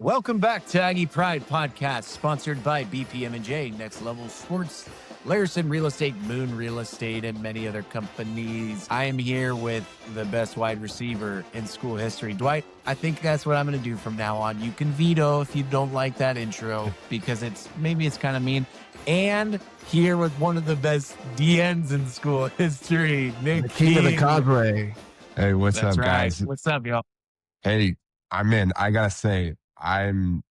Welcome back to Aggie Pride podcast, sponsored by BPM&J, Next Level Sports, Larison Real Estate, Moon Real Estate, and many other companies. I am here with the best wide receiver in school history, Dwight. I think that's what I'm going to do from now on. You can veto if you don't like that intro because maybe it's kind of mean. And here with one of the best DNs in school history, Nick the King of the Causeway. Hey, what's up, guys? What's up, y'all? Hey, I'm in. I gotta say, I'm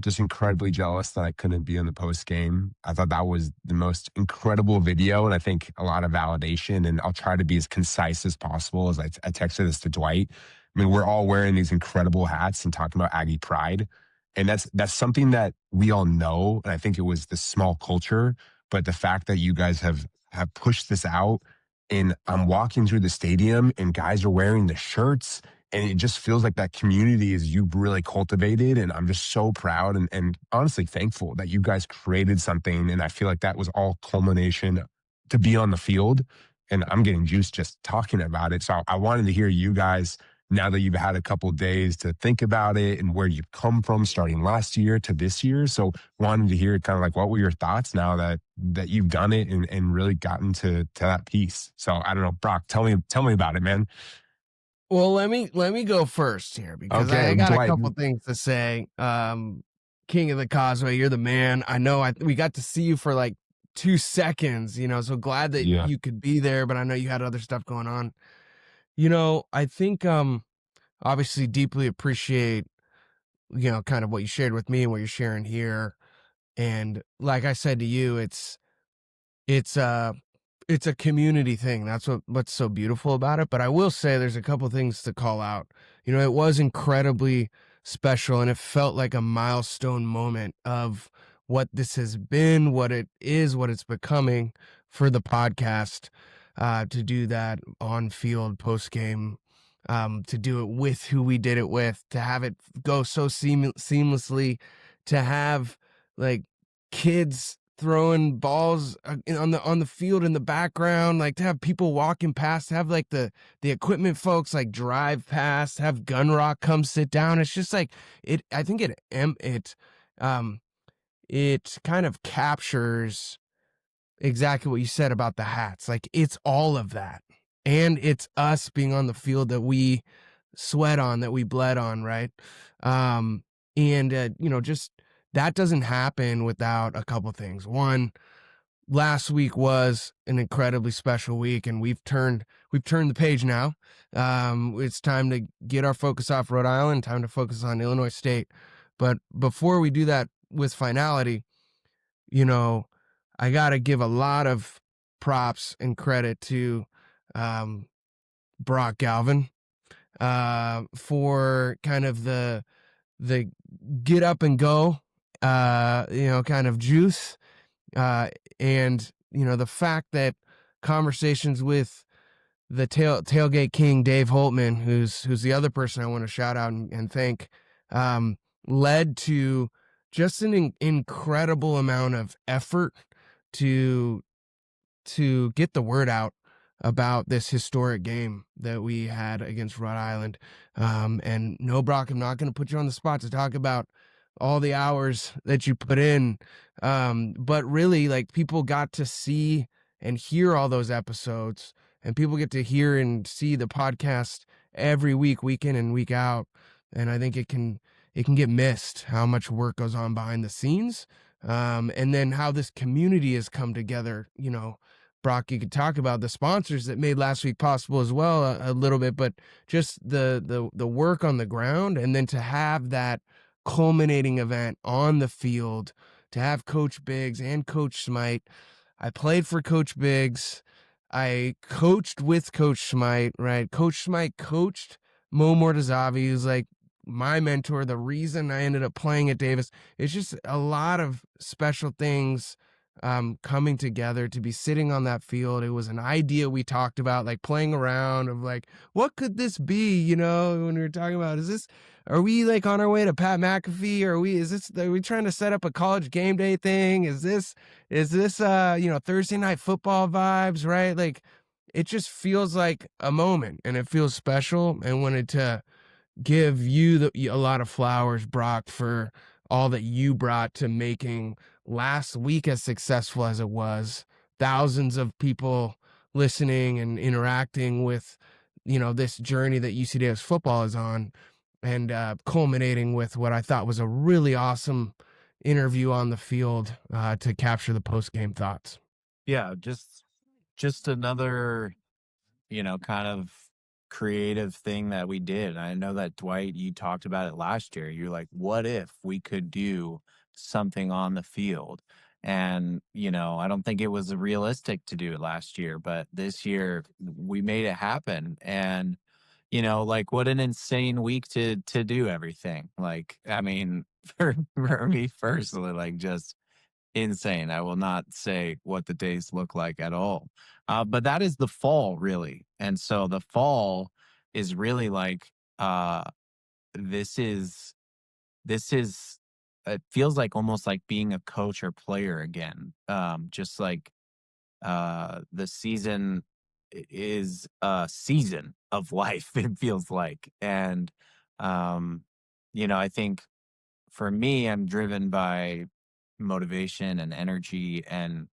just incredibly jealous that I couldn't be on the post game. I thought that was the most incredible video, and I think a lot of validation. And I'll try to be as concise as possible. As I texted this to Dwight. I mean, we're all wearing these incredible hats and talking about Aggie Pride, and that's something that we all know. And I think it was the small culture, but the fact that you guys have pushed this out, and I'm walking through the stadium, and guys are wearing the shirts. And it just feels like that community is you've really cultivated. And I'm just so proud and honestly thankful that you guys created something. And I feel like that was all culmination to be on the field. And I'm getting juiced just talking about it. So I wanted to hear you guys, now that you've had a couple of days to think about it and where you've come from starting last year to this year. So wanted to hear kind of like, what were your thoughts now that you've done it and really gotten to that piece? So I don't know, Brock, tell me about it, man. Well, let me go first here because I got Dwight, a couple things to say. King of the Causeway, you're the man. I know we got to see you for like 2 seconds, so glad that you could be there, but I know you had other stuff going on. I think obviously deeply appreciate, kind of what you shared with me and what you're sharing here. And like I said to you, it's a community thing. That's what's so beautiful about it. But I will say there's a couple things to call out. It was incredibly special, and it felt like a milestone moment of what this has been, what it is, what it's becoming for the podcast, to do that on field post game, to do it with who we did it with, to have it go so seamlessly, to have like kids throwing balls on the field in the background, like to have people walking past, to have like the equipment folks like drive past, have Gunrock come sit down. It's just like I think it kind of captures exactly what you said about the hats. Like it's all of that, and it's us being on the field that we sweat on, that we bled on, right? Just that doesn't happen without a couple things. One, last week was an incredibly special week, and we've turned the page now. It's time to get our focus off Rhode Island, time to focus on Illinois State. But before we do that with finality, I got to give a lot of props and credit to Brock Galvin for kind of the get up and go, kind of juice. And the fact that conversations with the tailgate king, Dave Holtman, who's the other person I want to shout out and thank, led to just an incredible amount of effort to get the word out about this historic game that we had against Rhode Island. And no, Brock, I'm not going to put you on the spot to talk about all the hours that you put in. But really, like, people got to see and hear all those episodes, and people get to hear and see the podcast every week, week in and week out. And I think it can get missed how much work goes on behind the scenes. And then how this community has come together. Brock, you could talk about the sponsors that made last week possible as well a little bit, but just the work on the ground, and then to have that culminating event on the field, to have Coach Biggs and Coach Smite. I played for Coach Biggs. I coached with Coach Smite, right? Coach Smite coached Mo Mortazavi, who's like my mentor, the reason I ended up playing at Davis. It's just a lot of special things coming together to be sitting on that field. It was an idea we talked about, like playing around of like, what could this be? When we were talking about, are we like on our way to Pat McAfee? Are we trying to set up a college game day thing? Is this Thursday night football vibes, right? Like, it just feels like a moment, and it feels special, and wanted to give you a lot of flowers, Brock, for all that you brought to making last week as successful as it was. Thousands of people listening and interacting with, this journey that UC Davis football is on, and culminating with what I thought was a really awesome interview on the field to capture the post-game thoughts. Yeah, just another, kind of creative thing that we did. I know that Dwight, you talked about it last year. You're like, what if we could do something on the field? And, I don't think it was realistic to do it last year, but this year we made it happen. And, like what an insane week to do everything. Like, I mean, for me personally, like just insane. I will not say what the days look like at all. But that is the fall, really. And so the fall is really like this is this is it feels like almost like being a coach or player again. Just like the season is a season of life, it feels like. And I think for me, I'm driven by motivation and energy, and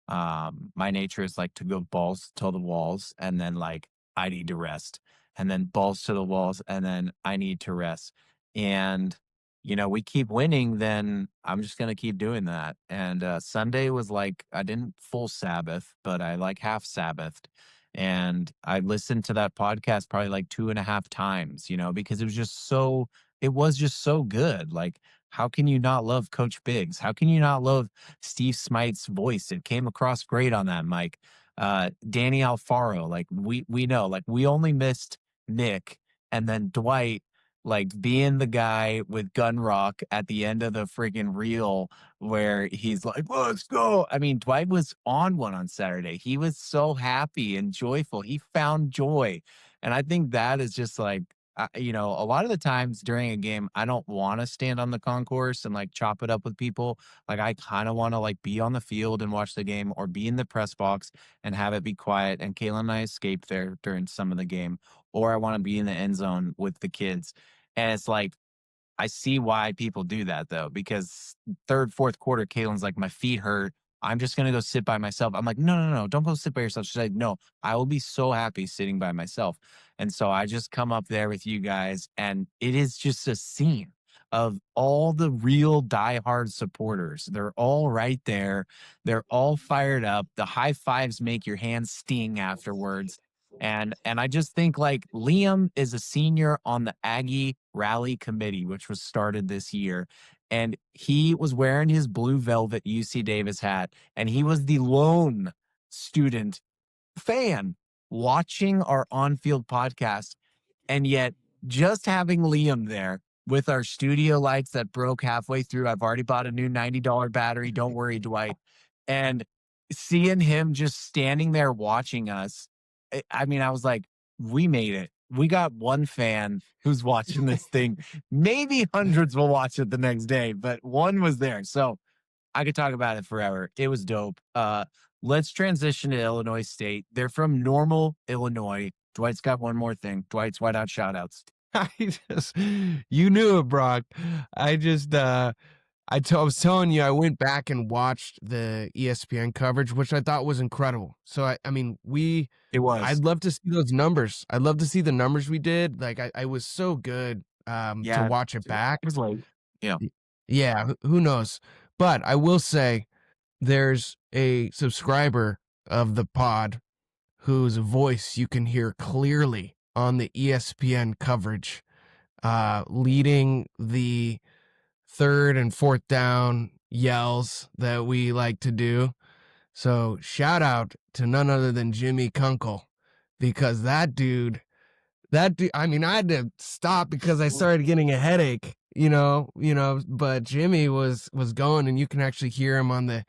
my nature is like to go balls to the walls, and then like I need to rest, and then balls to the walls, and then I need to rest. And we keep winning, then I'm just gonna keep doing that. And Sunday was like I didn't full Sabbath, but I like half Sabbathed. And I listened to that podcast probably like 2.5 times, because it was just so good. Like, how can you not love Coach Biggs? How can you not love Steve Smite's voice? It came across great on that mic. Danny Alfaro, like we know, like we only missed Nick, and then Dwight, like being the guy with Gunrock at the end of the freaking reel where he's like, let's go. I mean, Dwight was on one on Saturday. He was so happy and joyful. He found joy. And I think that is just like, a lot of the times during a game, I don't want to stand on the concourse and like chop it up with people. Like I kind of want to like be on the field and watch the game, or be in the press box and have it be quiet. And Kayla and I escaped there during some of the game, or I want to be in the end zone with the kids. And it's like, I see why people do that though, because third, fourth quarter, Kaylin's like, my feet hurt. I'm just gonna go sit by myself. I'm like, no, no, no, don't go sit by yourself. She's like, no, I will be so happy sitting by myself. And so I just come up there with you guys, and it is just a scene of all the real diehard supporters. They're all right there. They're all fired up. The high fives make your hands sting afterwards. And I just think like Liam is a senior on the Aggie Rally Committee, which was started this year. And he was wearing his blue velvet UC Davis hat, and he was the lone student fan watching our on-field podcast. And yet just having Liam there with our studio lights that broke halfway through, I've already bought a new $90 battery. Don't worry, Dwight. And seeing him just standing there watching us, I mean, I was like, we made it. We got one fan who's watching this thing. Maybe hundreds will watch it the next day, but one was there. So I could talk about it forever. It was dope. Let's transition to Illinois State. They're from Normal, Illinois. Dwight's got one more thing. Dwight's whiteout shoutouts. You knew it, Brock. I was telling you, I went back and watched the ESPN coverage, which I thought was incredible. So I mean, It was. I'd love to see those numbers. I'd love to see the numbers we did. Like I was so good to watch it back. It was like, Yeah, who knows? But I will say there's a subscriber of the pod whose voice you can hear clearly on the ESPN coverage, leading the third and fourth down yells that we like to do. So shout out to none other than Jimmy Kunkel, because that dude, I mean, I had to stop because I started getting a headache, but Jimmy was going, and you can actually hear him on the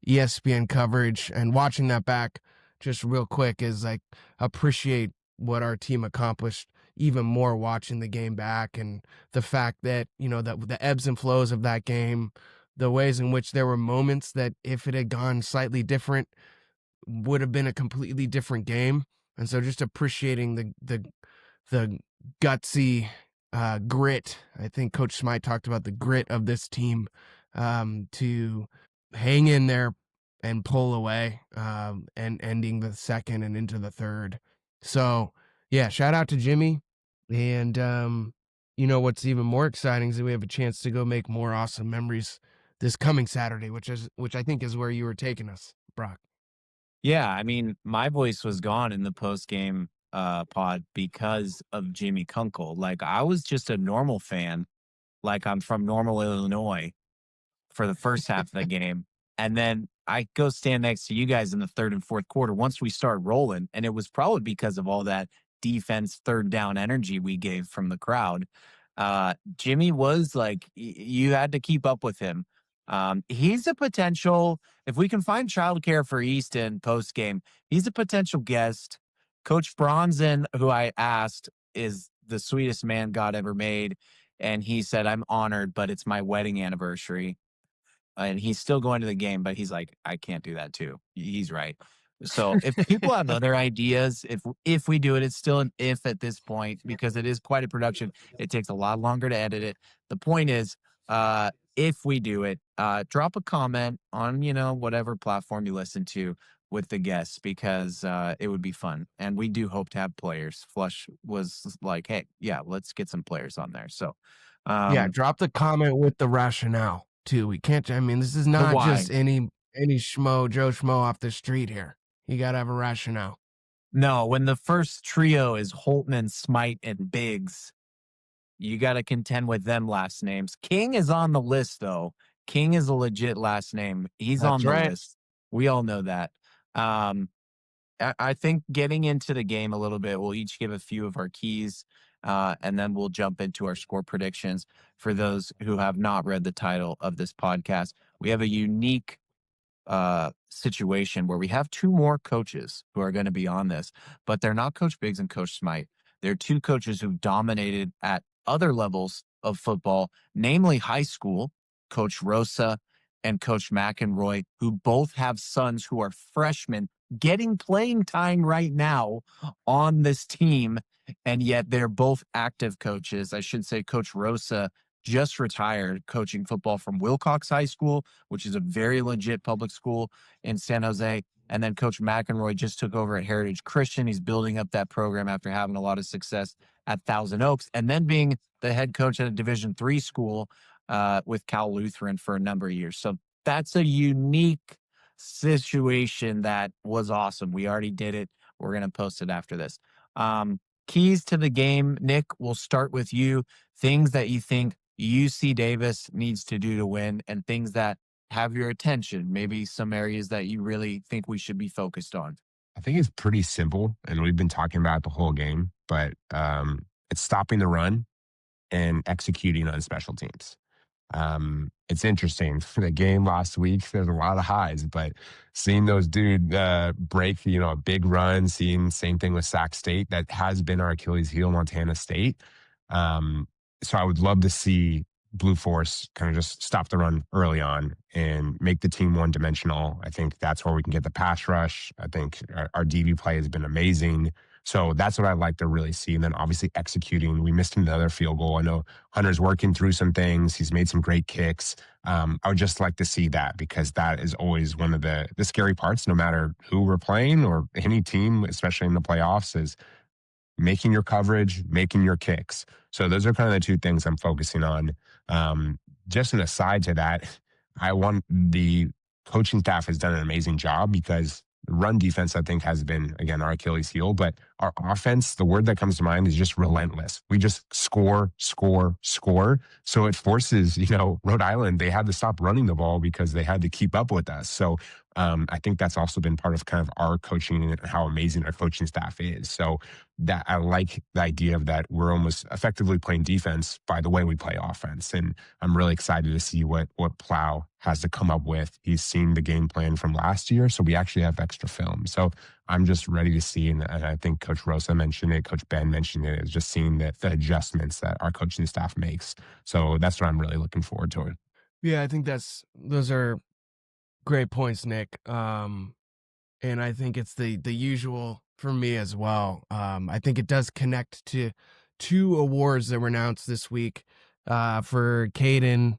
ESPN coverage. And watching that back just real quick is like, appreciate what our team accomplished even more watching the game back, and the fact that, that the ebbs and flows of that game, the ways in which there were moments that if it had gone slightly different would have been a completely different game. And so just appreciating the gutsy grit. I think Coach Smythe talked about the grit of this team to hang in there and pull away and ending the second and into the third. So, yeah, shout out to Jimmy. And, what's even more exciting is that we have a chance to go make more awesome memories this coming Saturday, which I think is where you were taking us, Brock. Yeah, I mean, my voice was gone in the post game pod because of Jimmy Kunkel. Like, I was just a normal fan. Like, I'm from Normal, Illinois for the first half of the game. And then I go stand next to you guys in the third and fourth quarter once we start rolling. And it was probably because of all that defense, third down energy we gave from the crowd. Jimmy was like, you had to keep up with him. He's a potential, if we can find childcare for Easton post game, he's a potential guest. Coach Bronson, who I asked, is the sweetest man God ever made. And he said, I'm honored, but it's my wedding anniversary. And he's still going to the game, but he's like, I can't do that too. He's right. So if people have other ideas, if we do it, it's still an if at this point because it is quite a production. It takes a lot longer to edit it. The point is, if we do it, drop a comment on whatever platform you listen to with the guests because it would be fun. And we do hope to have players. Flush was like, hey, yeah, let's get some players on there. So Yeah, drop the comment with the rationale too. We can't. I mean, this is the not why. just any Joe Schmo off the street here. You got to have a rationale. No, when the first trio is Holton and Smite and Biggs, you got to contend with them last names. King is on the list, though. King is a legit last name. He's That's on the right. list. We all know that. I think getting into the game a little bit, we'll each give a few of our keys, and then we'll jump into our score predictions. For those who have not read the title of this podcast, we have a unique situation where we have two more coaches who are going to be on this, but they're not Coach Biggs and Coach Smite. They're two coaches who dominated at other levels of football, namely high school, Coach Rosa and Coach McEnroy, who both have sons who are freshmen getting playing time right now on this team. And yet they're both active coaches. I should say Coach Rosa just retired coaching football from Wilcox High School, which is a very legit public school in San Jose. And then Coach McEnroy just took over at Heritage Christian. He's building up that program after having a lot of success at Thousand Oaks, and then being the head coach at a Division III school with Cal Lutheran for a number of years. So that's a unique situation that was awesome. We already did it. We're going to post it after this. Keys to the game, Nick, we'll start with you. Things that you think UC Davis needs to do to win and things that have your attention, maybe some areas that you really think we should be focused on. I think it's pretty simple, and we've been talking about it the whole game, but it's stopping the run and executing on special teams. It's interesting. For the game last week, there's a lot of highs, but seeing those dude break, a big run, seeing same thing with Sac State, that has been our Achilles heel, Montana State. So I would love to see Blue Force kind of just stop the run early on and make the team one-dimensional. I think that's where we can get the pass rush. I think our DB play has been amazing. So that's what I'd like to really see. And then obviously executing. We missed another field goal. I know Hunter's working through some things. He's made some great kicks. I would just like to see that because that is always one of the scary parts, no matter who we're playing or any team, especially in the playoffs, is making your coverage, making your kicks. So those are kind of the two things I'm focusing on. Just an aside to that, I want the coaching staff has done an amazing job because run defense, I think, has been, again, our Achilles heel. But our offense, the word that comes to mind is just relentless. We just score, score, score. So it forces, Rhode Island, they had to stop running the ball because they had to keep up with us. So I think that's also been part of kind of our coaching and how amazing our coaching staff is. So that I like the idea of that we're almost effectively playing defense by the way we play offense. And I'm really excited to see what Plow has to come up with. He's seen the game plan from last year, so we actually have extra film. So I'm just ready to see, and I think Coach Rosa mentioned it, Coach Ben mentioned it, is just seeing the adjustments that our coaching staff makes. So that's what I'm really looking forward to. Yeah, I think those are great points, Nick. And I think it's the usual for me as well. I think it does connect to 2 awards that were announced this week for Caden,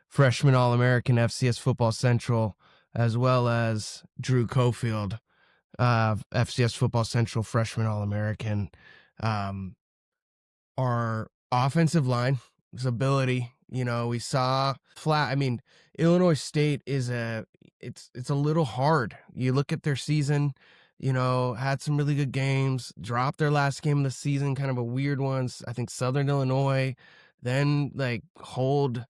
Freshman All-American, FCS Football Central, as well as Drew Cofield, FCS Football Central, Freshman All-American. Our offensive line, his ability, we saw flat. I mean, Illinois State it's a little hard. You look at their season, had some really good games, dropped their last game of the season, kind of a weird ones. I think Southern Illinois, then hold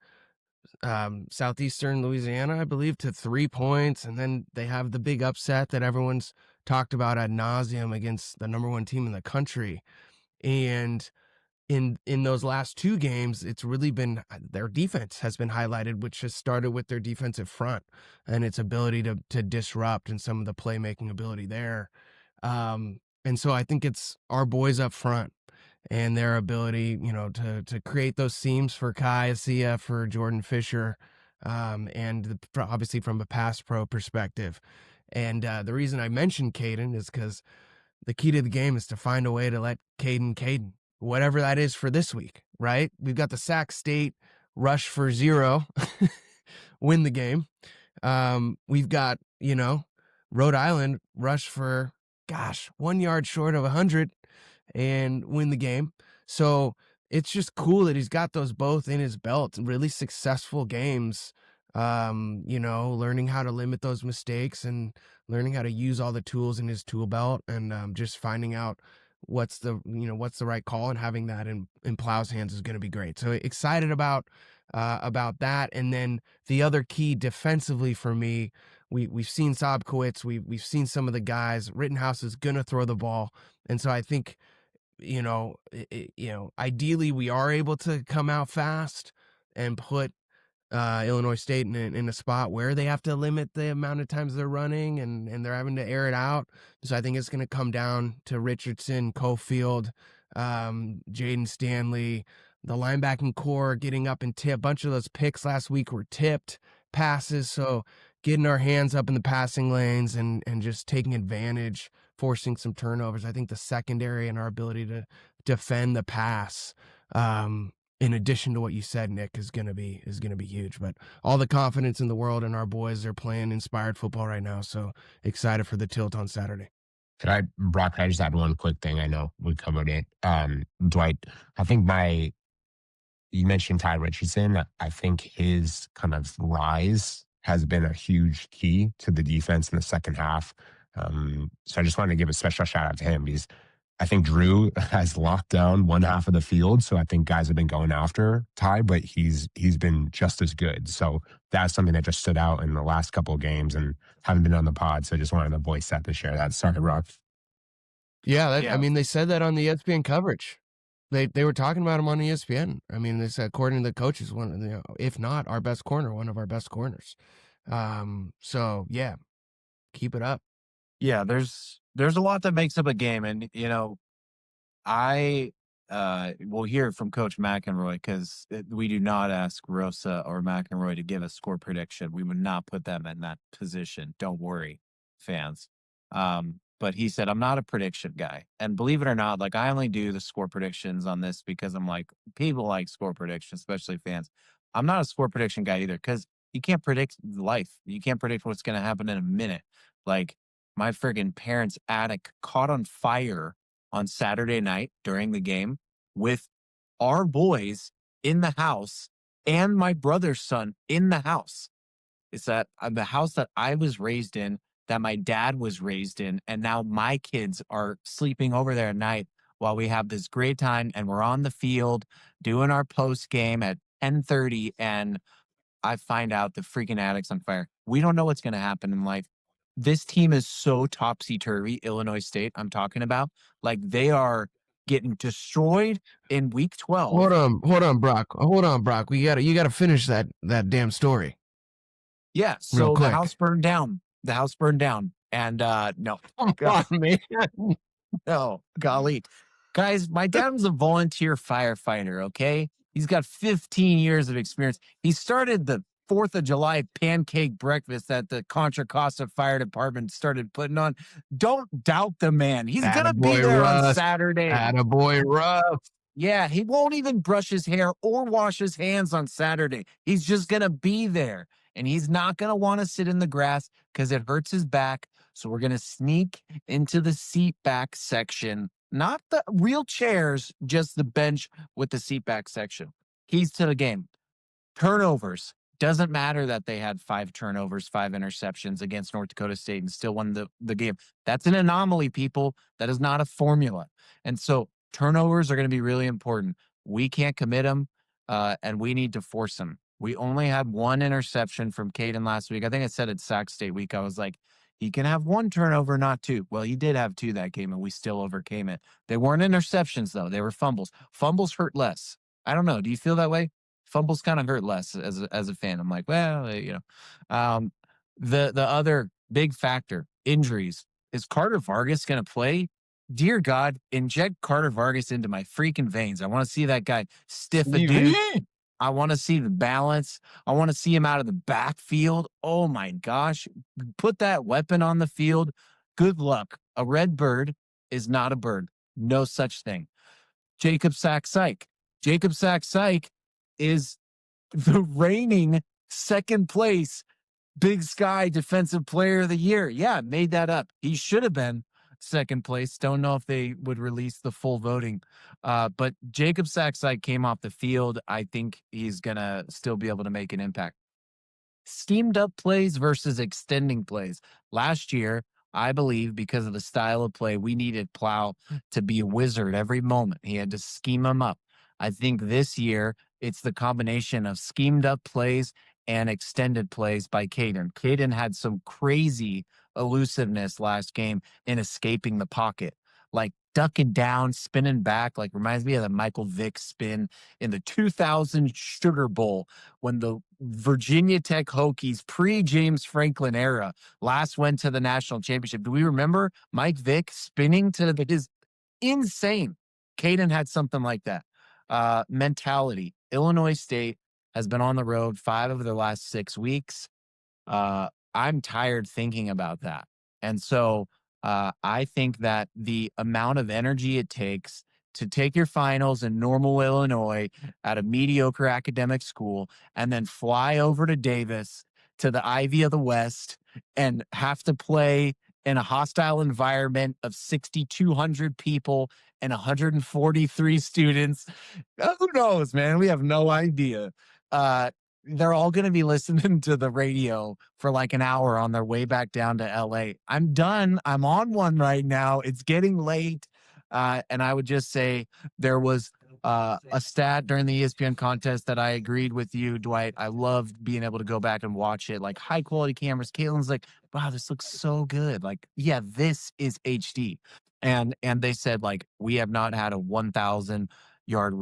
Southeastern Louisiana, I believe, to 3 points. And then they have the big upset that everyone's talked about ad nauseum against the number 1 team in the country. And in those last 2 games, it's really been their defense has been highlighted, which has started with their defensive front and its ability to disrupt and some of the playmaking ability there. And so I think it's our boys up front and their ability, to create those seams for Kai Asia, for Jordan Fisher, and obviously from a pass pro perspective. And the reason I mentioned Caden is because the key to the game is to find a way to let Caden, whatever that is for this week, right? We've got the Sac State rush for 0, win the game. We've got, Rhode Island rush for, 1 yard short of 100 and win the game. So it's just cool that he's got those both in his belt, really successful games, learning how to limit those mistakes and learning how to use all the tools in his tool belt and just finding out what's the right call, and having that in Plow's hands is going to be great. So excited about that. And then the other key defensively for me, we've seen Sobkowitz, we've seen some of the guys. Rittenhouse is going to throw the ball, and so I think ideally we are able to come out fast and put Illinois State in a spot where they have to limit the amount of times they're running and they're having to air it out. So I think it's going to come down to Richardson, Cofield, Jaden Stanley, the linebacking core getting up and tip. A bunch of those picks last week were tipped passes. So getting our hands up in the passing lanes and just taking advantage, forcing some turnovers. I think the secondary and our ability to defend the pass, in addition to what you said, Nick, is going to be huge. But all the confidence in the world, and our boys are playing inspired football right now. So excited for the tilt on Saturday. Brock, can I just add one quick thing? I know we covered it. Dwight, I think you mentioned Ty Richardson. I think his kind of rise has been a huge key to the defense in the second half. So I just wanted to give a special shout out to him, because I think Drew has locked down one half of the field. So I think guys have been going after Ty, but he's been just as good. So that's something that just stood out in the last couple of games, and haven't been on the pod. So I just wanted to voice that to share that. Sorry, Rob. Yeah, I mean, they said that on the ESPN coverage. They were talking about him on ESPN. I mean, they said, according to the coaches, if not our best corner, one of our best corners. So yeah, keep it up. Yeah, there's a lot that makes up a game, and I will hear from Coach McEnroy, because we do not ask Rosa or McEnroy to give a score prediction. We would not put them in that position. Don't worry, fans. But he said, I'm not a prediction guy. And believe it or not, I only do the score predictions on this because I'm like, people like score predictions, especially fans. I'm not a score prediction guy either, because you can't predict life. You can't predict what's going to happen in a minute. My friggin' parents' attic caught on fire on Saturday night during the game with our boys in the house and my brother's son in the house. It's that the house that I was raised in, that my dad was raised in, and now my kids are sleeping over there at night while we have this great time, and we're on the field doing our post game at 10:30, and I find out the freaking attic's on fire. We don't know what's going to happen in life. This team is so topsy-turvy, Illinois State I'm talking about. They are getting destroyed in week 12. Hold on, Brock. You gotta finish that damn story. Yeah, so the house burned down. And no. Come on, man. No, golly. Guys, my dad was a volunteer firefighter, okay? He's got 15 years of experience. He started the 4th of July pancake breakfast that the Contra Costa Fire Department started putting on. Don't doubt the man. He's going to be there on Saturday. Attaboy, Ruff. Yeah, he won't even brush his hair or wash his hands on Saturday. He's just going to be there. And he's not going to want to sit in the grass because it hurts his back. So we're going to sneak into the seat back section, not the real chairs, just the bench with the seat back section. Keys to the game. Turnovers. Doesn't matter that they had 5 turnovers, 5 interceptions against North Dakota State and still won the game. That's an anomaly, people. That is not a formula. And so turnovers are going to be really important. We can't commit them, and we need to force them. We only had 1 interception from Caden last week. I think I said at Sac State week, I was like, he can have 1 turnover, not 2. Well, he did have 2 that game, and we still overcame it. They weren't interceptions, though. They were fumbles. Fumbles hurt less. I don't know. Do you feel that way? Fumbles kind of hurt less as a fan. I'm like, well, the other big factor, injuries. Is Carter Vargas going to play? Dear God, inject Carter Vargas into my freaking veins. I want to see that guy stiff a dude. I want to see the balance. I want to see him out of the backfield. Oh my gosh. Put that weapon on the field. Good luck. A Redbird is not a bird. No such thing. Jacob Sack-Syke. Jacob Sack-Syke is the reigning second place Big Sky Defensive Player of the Year. Yeah, made that up. He should have been second place. Don't know if they would release the full voting. But Jacob Sack-Syke came off the field. I think he's going to still be able to make an impact. Schemed up plays versus extending plays. Last year, I believe because of the style of play, we needed Plow to be a wizard every moment. He had to scheme them up. I think this year it's the combination of schemed up plays and extended plays by Caden. Caden had some crazy elusiveness last game in escaping the pocket, like ducking down, spinning back, like reminds me of the Michael Vick spin in the 2000 Sugar Bowl when the Virginia Tech Hokies pre-James Franklin era last went to the national championship. Do we remember Mike Vick spinning to his insane? Caden had something like that. Mentality. Illinois State has been on the road 5 of their last 6 weeks. I'm tired thinking about that. And so I think that the amount of energy it takes to take your finals in Normal, Illinois at a mediocre academic school and then fly over to Davis to the Ivy of the West and have to play in a hostile environment of 6,200 people and 143 students. Who knows, man? We have no idea. They're all going to be listening to the radio for like an hour on their way back down to LA. I'm done. I'm on one right now. It's getting late. And I would just say there was a stat during the ESPN contest that I agreed with you, Dwight. I loved being able to go back and watch it. Like high quality cameras. Caitlin's like, wow, this looks so good. Like, yeah, this is HD. And they said like, we have not had a 1,000 yard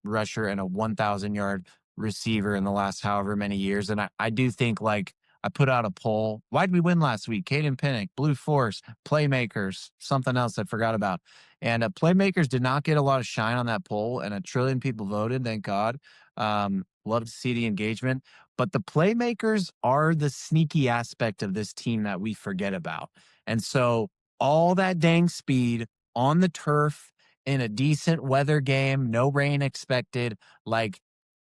rusher and a 1,000 yard receiver in the last however many years. And I do think like I put out a poll. Why did we win last week? Caden Pinnock, Blue Force, Playmakers, something else I forgot about. And Playmakers did not get a lot of shine on that poll, and 1 trillion people voted. Thank God. Love to see the engagement. But the Playmakers are the sneaky aspect of this team that we forget about. And so all that dang speed on the turf in a decent weather game, no rain expected, like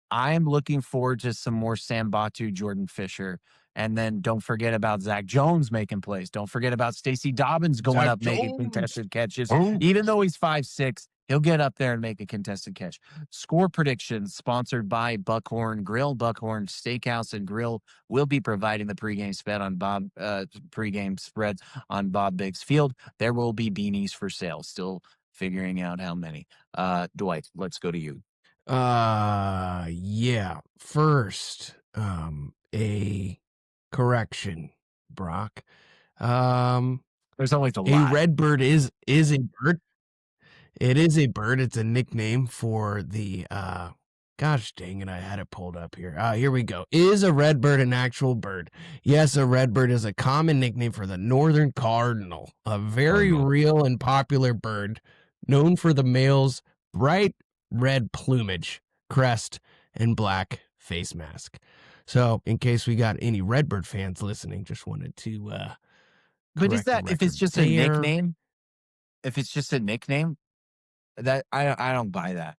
I'm looking forward to some more Sam Batu, Jordan Fisher. And then don't forget about Zach Jones making plays. Don't forget about Stacey Dobbins going Zach up making Jones. contested catches. Oh. Even though he's 5'6", he'll get up there and make a contested catch. Score predictions sponsored by Buckhorn Grill. Buckhorn Steakhouse and Grill will be providing the pregame spread on pregame spreads on Bob Biggs Field. There will be beanies for sale. Still figuring out how many. Dwight, let's go to you. Yeah. First, a correction, Brock. There's always a A lot. redbird is a bird. It is a bird. It's a nickname for the gosh dang it, I had it pulled up here. Here we go. Is a redbird an actual bird? Yes, a redbird is a common nickname for the northern cardinal, a very real and popular bird known for the male's bright red plumage, crest, and black face mask. So, in case we got any redbird fans listening, just wanted to But is correct the that if it's record just a there. nickname? If it's just a nickname, that I don't buy that.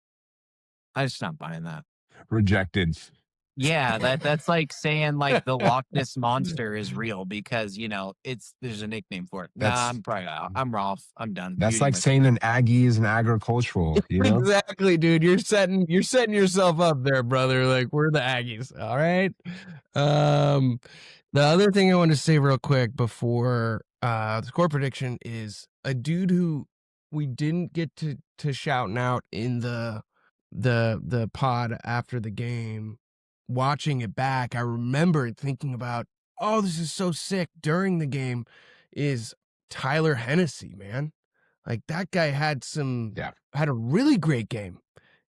I'm just not buying that. Rejected. Yeah, that's like saying like the Loch Ness monster is real because there's a nickname for it. Nah, I'm probably out. I'm off. I'm done. That's Muting like myself. saying an Aggie is an agricultural, Exactly, dude. You're setting yourself up there, brother. Like, we're the Aggies. All right. The other thing I want to say real quick before the score prediction is a dude who we didn't get to shouting out in the pod after the game. Watching it back, I remember thinking about, oh, this is so sick during the game, is Tyler Hennessy, man. Like, that guy had a really great game.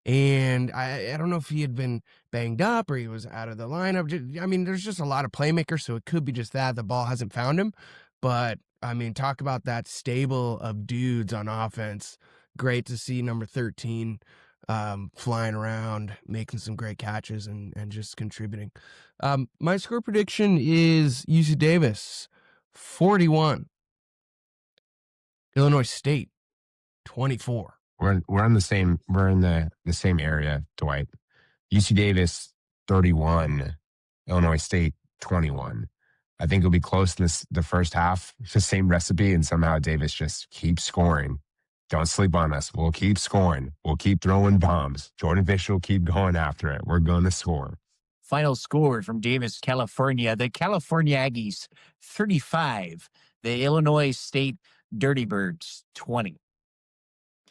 And I don't know if he had been banged up or he was out of the lineup. I mean, there's just a lot of playmakers, so it could be just that the ball hasn't found him. But, I mean, talk about that stable of dudes on offense. Great to see number 13 flying around, making some great catches and just contributing. My score prediction is UC Davis 41, Illinois State 24. We're in the same area, Dwight. UC Davis 31, Illinois State 21. I think it'll be close in the first half. It's the same recipe, and somehow Davis just keeps scoring. Don't sleep on us. We'll keep scoring. We'll keep throwing bombs. Jordan Fish will keep going after it. We're going to score. Final score from Davis, California. The California Aggies 35. The Illinois State Dirty Birds 20.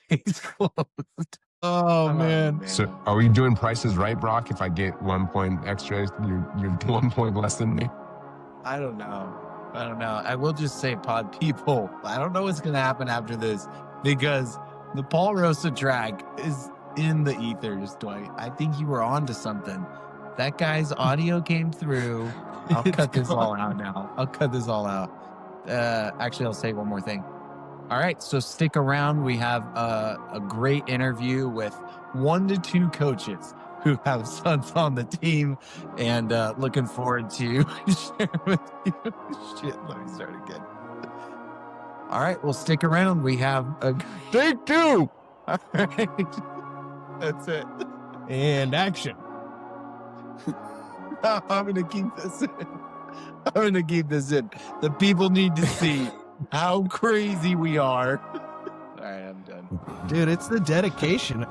It's closed. Oh, man. So are we doing prices right, Brock? If I get 1 point extra, you're 1 point less than me? I don't know. I will just say, pod people, I don't know what's going to happen after this because the Paul Rosa track is in the ethers, Dwight. I think you were on to something. That guy's audio came through. I'll cut this all out now. Actually, I'll say one more thing. All right, so stick around. We have a great interview with 1 to 2 coaches who have sons on the team, and looking forward to sharing with you. Shit, let me start again. All right, well, stick around. We have a Take 2. All right, that's it. And action. I'm gonna keep this in. The people need to see how crazy we are. All right, I'm done. Dude, it's the dedication.